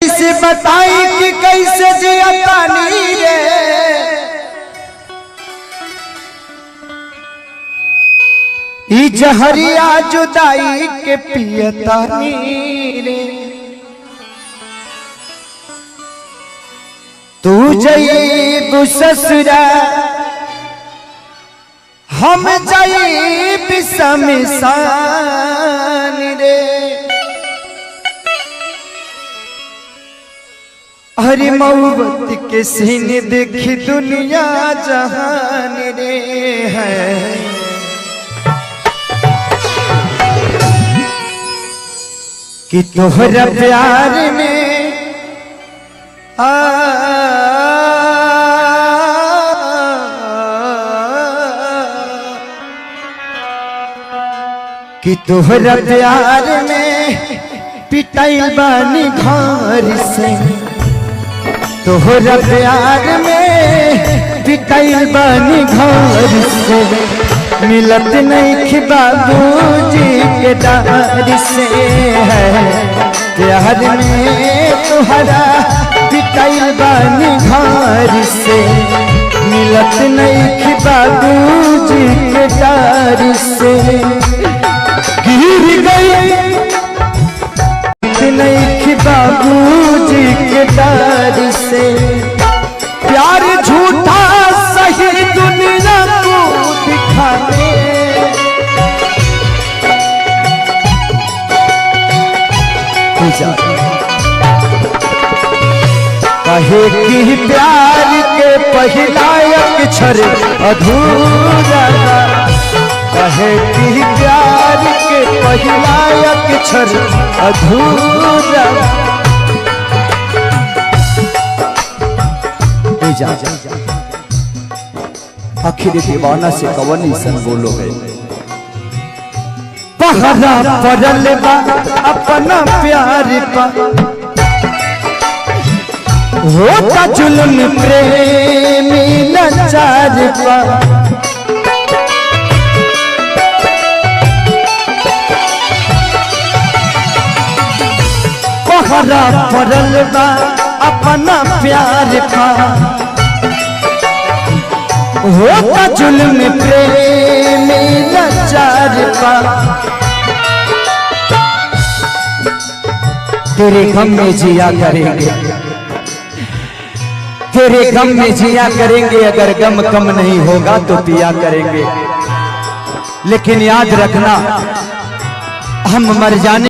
कैसे बताई कि कैसे जियतानी रे, ई जहरिया जुदाई के पियतानी रे। तू जईबू ससुरा हम जईब शमशान रे। हरी मोहब्बत के सीने देखी दुनिया जहान रे है। कि तोहरा प्यार में कि तोहरा प्यार में पिटाई बानी घर से, तोहरा प्यार में पिटाई बानी घर से। मिलत नहीं बाबूजी के डार से है। प्यार में तोहरा पिटाई बानी घर से, मिलत नहीं बाबूजी के डार से। गिर गई नहीं बाबूजी के डार से। प्यार झूठा सही दुनिया को दिखाने, कहे कि प्यार के पहला अक्षर अधूरा, कहे कि प्यार के पहला अक्षर अधूरा। आखिर दीवाना से कवनी सन बोलो है। पहरा पड़ल बा अपना प्यार पा, होता जुल्म प्रेमी लाचार पा। पहरा पड़ल बा अपना प्यार पा, होता जुल्म प्रेमी लाचार पा। तेरे गम में जिया करेंगे, तेरे गम में जिया करेंगे। अगर गम कम नहीं होगा तो पिया करेंगे। लेकिन याद रखना हम मर जाने